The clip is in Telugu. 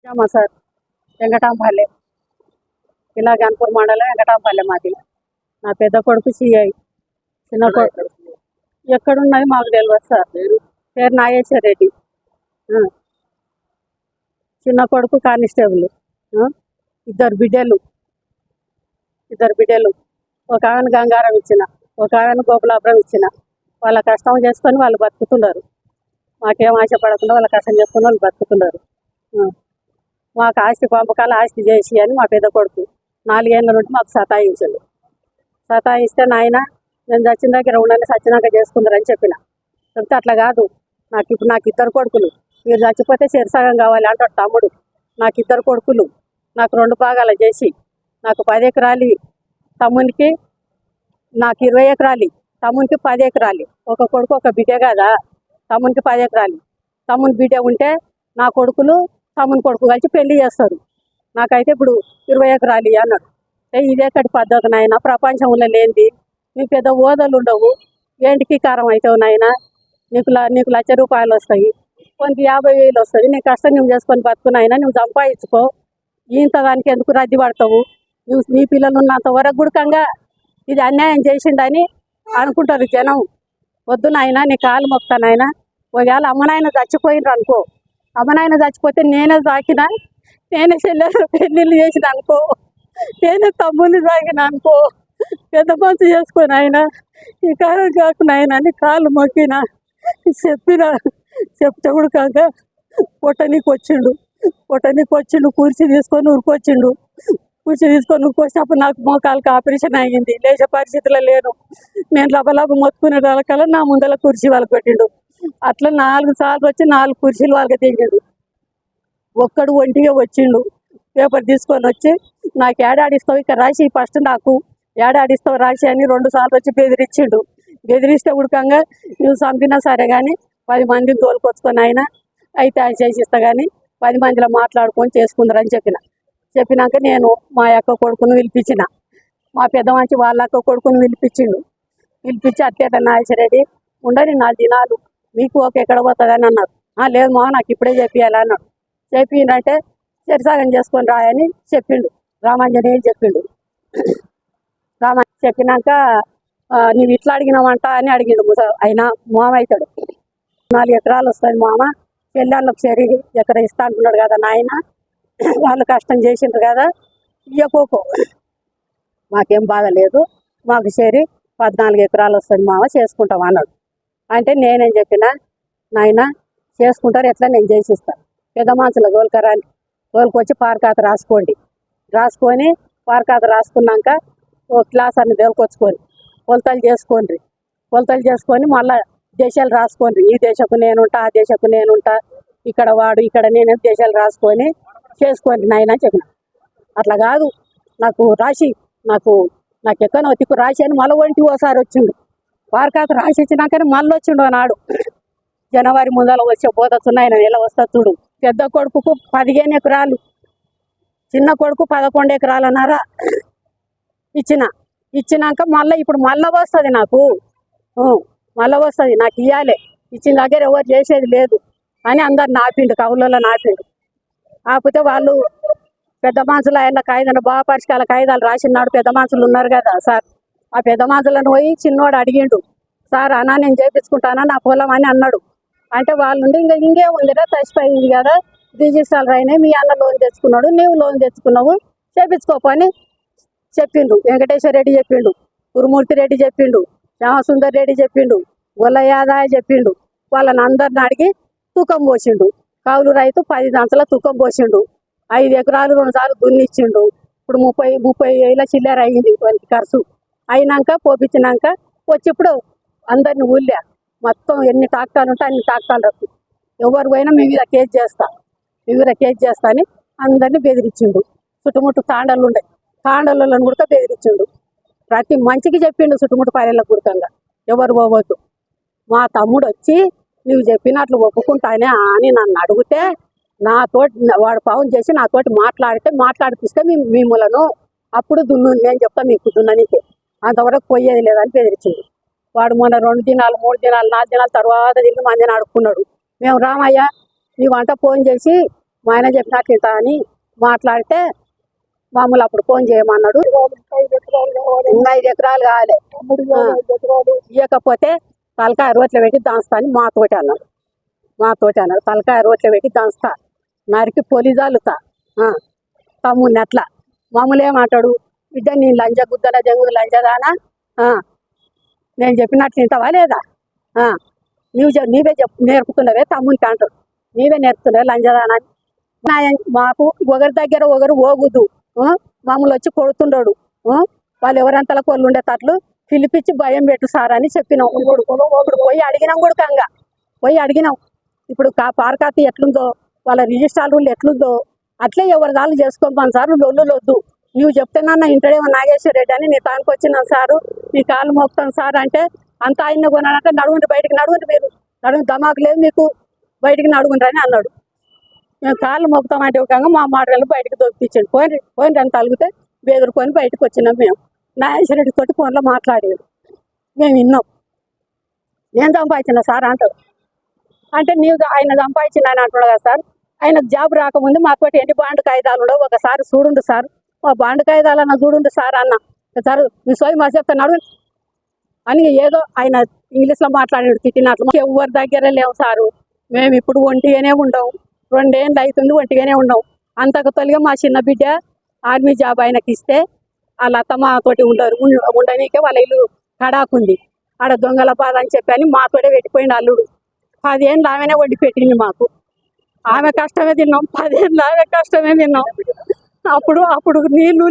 మా సార్ వెంకటాంపల్లె ఇలా గన్పూర్ మండలం వెంకటాంపల్లె మాది. నా పెద్ద కొడుకు సిఐ, చిన్న కొడుకు ఎక్కడున్నది మాకు తెలియదు సార్. పేరు నాగేశ్వర రెడ్డి. చిన్న కొడుకు కానిస్టేబుల్. ఇద్దరు బిడ్డలు ఒక ఆమెను గంగారం ఇచ్చిన, ఒక ఆమెను గోపులాపురం ఇచ్చిన. వాళ్ళ కష్టం చేసుకొని వాళ్ళు బతుకుతున్నారు. మాకేం ఆశపడకుండా వాళ్ళ కష్టం చేసుకొని వాళ్ళు బతుకుతున్నారు. మాకు ఆస్తి పంపకాలు ఆస్తి చేసి అని మా పెద్ద కొడుకు 4 ఏళ్ళ నుండి మాకు సతాయిస్తే నాయన నేను చచ్చిన దగ్గర ఉండాలి, చచ్చినాక చేసుకుందరని చెప్పిన. చెప్తే అట్లా కాదు, నాకు 2 కొడుకులు, మీరు చచ్చిపోతే సగం కావాలి అంటాడు తమ్ముడు. నాకు 2 కొడుకులు, నాకు 2 భాగాలు చేసి నాకు 10 ఎకరాలు, తమ్మునికి నాకు 20 ఎకరాలు, తమ్మునికి 10 ఎకరాలు. ఒక కొడుకు ఒక బిడ్డ కదా, తమ్మునికి 10 ఎకరాలు. తమ్ముని బిడ్డ ఉంటే నా కొడుకులు తమ్ముని కొడుకు కలిసి పెళ్లి చేస్తారు. నాకైతే ఇప్పుడు 20 ఎకరాలు అన్నాడు. ఇదేకటి పద్ధతి నాయన, ప్రపంచంలో లేనిది. నీ పెద్ద ఓదలు ఉండవు, ఏంటికి కారం అవుతావు నాయన. నీకు 1,00,000 రూపాయలు వస్తాయి, కొంత 50,000 వస్తుంది. నీ కష్టం నువ్వు చేసుకొని బతుకునైనా నువ్వు సంపాదించుకో. ఇంత దానికి ఎందుకు రద్దీ పడతావు? నీ పిల్లలు ఉన్నంత వరకు గుడకంగా ఇది అన్యాయం చేసిండని అనుకుంటారు జనం. వద్దు నాయన, నీ కాలు మొక్తానైనా. ఒకవేళ అమ్మనాయన చచ్చిపోయినరు అనుకో, అమ్మనాయన చచ్చిపోతే నేనే సాకినా, నేనే చెల్లెలు పెళ్ళిళ్ళు చేసిన అనుకో, నేనే తమ్ముని సాగిన అనుకో, పెద్ద మంచి చేసుకొని ఆయన ఈ కాలం కాకునాయన అని కాళ్ళు మొక్కిన. చెప్తే కూడా కాక పొట్టనీకి వచ్చిండు. కుర్చీ తీసుకొని ఉరికొచ్చినప్పుడు నాకు మోకాలకు ఆపరేషన్ అయ్యింది, లేచే పరిస్థితిలో లేను. నేను లబలబ మొత్తుకునే వాళ్ళకల్లా నా ముందర కుర్చీ వాళ్ళకి పెట్టిండు. అట్లా 4 సార్లు వచ్చి 4 కుర్చీలు వాళ్ళకి దిగాడు. ఒక్కడు ఒంటిగా వచ్చిండు, పేపర్ తీసుకొని వచ్చి నాకు ఏడాడిస్తావు ఇక్కడ రాసి, ఫస్ట్ నాకు ఏడాడిస్తావు రాసి అని 2 సార్లు వచ్చి బెదిరించిండు. బెదిరిస్తే ఉడకంగా నువ్వు చంపినా సరే కానీ 10 మందిని తోలుకొచ్చుకొని ఆయన అయితే అది చేసిస్తా కానీ 10 మందిలో మాట్లాడుకొని చేసుకుందరని చెప్పినాక నేను మా అక్క కొడుకును పిలిపించిన. మా పెద్ద మంచి వాళ్ళ అక్క కొడుకును పిలిపించి అట్లేట నాగేశ్వరరెడ్డి ఉండని 4 దినాలు మీకు ఎక్కడ పోతుందని అన్నారు. లేదు మా నాకు ఇప్పుడే చెప్పియాలి అన్నాడు. చెప్పిందంటే సరిసాగం చేసుకొని రాయని చెప్పిండు. రామాంజనేయులు చెప్పిండు. చెప్పినాక నువ్వు ఇట్లా అడిగినావంట అని అడిగిండు. అయినా మామ అవుతాడు. 4 ఎకరాలు వస్తుంది మామ, పెళ్ళాళ్ళకు సరి ఎక్కడ ఇస్తా అంటున్నాడు కదా నాయన, వాళ్ళు కష్టం చేసిండ్రు కదా, ఇయ్యకోకో మాకేం బాధ లేదు, మాకు సరి 14 ఎకరాలు వస్తుంది మామ, చేసుకుంటాం అన్నాడు. అంటే నేనేం చెప్పిన, నాయన చేసుకుంటారు ఎట్లా, నేను చేసిస్తాను. పెద్ద మనుషుల తోలుకొచ్చి పారకాత రాసుకొని పారకాత రాసుకున్నాక ఓ క్లాస్ అన్ని తోలుకొచ్చుకొని కొలతలు చేసుకొని మళ్ళీ దేశాలు రాసుకోండి. ఈ దేశకు నేనుంటా, ఆ దేశకు నేనుంటా, ఇక్కడ వాడు ఇక్కడ నేను దేశాలు రాసుకొని చేసుకోండి నాయన చెప్పిన. అట్లా కాదు, నాకు ఎక్కనో తిక్కు రాసి అని మళ్ళీ ఒంటి ఓసారి వచ్చిండు. పారకాత రాసి ఇచ్చినాకనే మళ్ళీ వచ్చిండు నాడు. జనవరి ముందర వచ్చే పోతున్నాయన ఎలా వస్తా చూడు. పెద్ద కొడుకుకు 15 ఎకరాలు, చిన్న కొడుకు 11 ఎకరాలన్నారా ఇచ్చినాక మళ్ళీ ఇప్పుడు మళ్ళీ వస్తుంది నాకు ఇవ్వాలి. ఇచ్చిన దగ్గర ఎవరు చేసేది లేదు అని అందరు నాపిండు, కవులలో నాపిండు. కాకపోతే వాళ్ళు పెద్ద మనుషులు ఆయన కాయిదాలు బాగా పరిష్కాల కాయిదాలు రాసినాడు. పెద్ద మనుషులు ఉన్నారు కదా సార్, ఆ పెద్ద మనుషులను పోయి చిన్నోడు అడిగిండు, సార్ అన్నా నేను చేయించుకుంటానా నా పొలం అని అన్నాడు. అంటే వాళ్ళు ఇంకేముందిరా, తచ్చిపోయింది కదా, రిజిస్ట్రాలు అయినాయి, మీ అన్న లోన్ తెచ్చుకున్నాడు, నీవు లోన్ తెచ్చుకున్నావు, చేయించుకోపని చెప్పిండు. వెంకటేశ్వర రెడ్డి చెప్పిండు, గురుమూర్తి రెడ్డి చెప్పిండు, శ్యామసుందర్ రెడ్డి చెప్పిండు, గొల్ల యాదాయ చెప్పిండు. వాళ్ళని అందరిని అడిగి తూకం పోసిండు. కౌలు రైతు 10 సంవత్సరాల తూకం పోసిండు. 5 ఎకరాలు 2 సార్లు దున్నిచ్చిండు. ఇప్పుడు 30,000 చిల్లర అయింది వాళ్ళకి ఖర్చు. అయినాక పోపించినాక వచ్చి ఇప్పుడు అందరిని ఊళ్ళే మొత్తం ఎన్ని టాక్టాలు ఉంటే అన్ని టాక్టాలు రద్దు. ఎవరు పోయినా మీ మీద కేసు చేస్తా అని అందరినీ బెదిరించిండు. చుట్టుముట్టు తాండలు ఉండే, తాండలను కూడా బెదిరించిండు. ప్రతి మంచికి చెప్పిండు చుట్టుముట్టు పల్లెలకు గుర్తంగా ఎవరు పోవద్దు. మా తమ్ముడు వచ్చి నువ్వు చెప్పినట్లు ఒప్పుకుంటానే అని నన్ను అడిగితే వాడు పావం చేసి నాతోటి మాట్లాడిపిస్తే మిమ్మలను అప్పుడు నేను చెప్తా మీకు దున్ననికి, అంతవరకు పోయేది లేదని బెదిరించిండు. వాడు మొన్న 2 దినాలు 3 దినాలు 4 దినాల తర్వాత తిరిగి మందిని అడుక్కున్నాడు. మేము రామయ్య నీ వంట ఫోన్ చేసి మా ఆయన చెప్పినట్లు ఇంత అని మాట్లాడితే మామూలు అప్పుడు ఫోన్ చేయమన్నాడు. ఇంకా 5 ఎకరాలు కావాలి, ఇవ్వకపోతే తలకాయ రోట్లో పెట్టి దాంస్తా అని మాతోటి అన్నాడు. తలకాయ రోట్లో పెట్టి దాంస్తా, నరికి పొలి జల్లుతా తమ్ముడిని అట్లా. మామూలు ఏమంటాడు, బిడ్డ నీ లంజ గుద్దల జంగుడు లంజదానా, నేను చెప్పినట్లు వింటావా లేదా, నీవే నేర్పుతున్నావే తమ్మునికి అంటాడు. నీవే నేర్పుతున్నావే లంజదానా అని. మాకు ఒకరి దగ్గర ఒకరు పోగుద్దు, మామూలు వచ్చి కొడుతుండడు. వాళ్ళు ఎవరంతలా కొళ్ళు ఉండేటట్లు పిలిపించి భయం పెట్టు సార్ అని చెప్పినాం. ఇప్పుడు పోయి అడిగినాం కొడుకంగా, ఇప్పుడు పార్కాతి ఎట్లుందో, వాళ్ళ రిజిస్ట్రార్ రూల్ ఎట్లుందో అట్లే ఎవరి దాళ్ళు చేసుకోమని సార్. లొల్లులు వద్దు, నువ్వు చెప్తున్నాను ఇంటడేమో నాగేశ్వర రెడ్డి అని నీ తానికి వచ్చినాను సారు, నీ కాళ్ళు మోపుతాను సార్ అంటే అంత ఆయన కొనాలంటే నడుగుండి బయటికి నడుగుండి, మీరు నడుగు దమాకు లేదు మీకు, బయటికి నడుగుండ్రు అని అన్నాడు. మేము కాళ్ళు మోపుతామంటే ఒక మా మాటలు బయటకు దొరికించండి, పోయిన అని తలిగితే బెదిరిపోయి బయటకు వచ్చినాం. మేము నాగేశ్వర రెడ్డి తోటి ఫోన్లో మాట్లాడేది మేము విన్నాం. నేను సంపాదించిన సార్ అంటాడు. అంటే నీవు ఆయన సంపాదించిన ఆయన అంటున్నాడు కదా సార్. ఆయనకు జాబ్ రాకముందు మాతోటి ఎన్ని బాండ్ కాయిదాలు ఒకసారి చూడుండు సార్, మా బాండ్ కాయిదాలన్నా చూడుండు సార్ అన్న. సార్ మీ సోయి మా చెప్తున్నాడు అని ఏదో ఆయన ఇంగ్లీష్లో మాట్లాడాడు తిట్టినట్లు. ఎవరి దగ్గర లేవు సారు, మేము ఇప్పుడు ఒంటిగానే ఉండవు, 2 ఏళ్ళు అవుతుంది ఒంటిగానే ఉండవు. అంతకు తొలిగా మా చిన్న బిడ్డ ఆర్మీ జాబ్ ఆయనకి ఇస్తే వాళ్ళ అత్తమ్మ తోటి ఉండనీకే వాళ్ళ ఇల్లు కడాకుంది, ఆడ దొంగల బాధ అని చెప్పని మాతోటే పెట్టిపోయింది అల్లుడు. 10 ఏళ్ళు ఆమెనే వండి పెట్టింది మాకు, ఆమె కష్టమే తిన్నాం, 10 ఏళ్ళు ఆమె కష్టమే తిన్నాం. అప్పుడు నీళ్ళు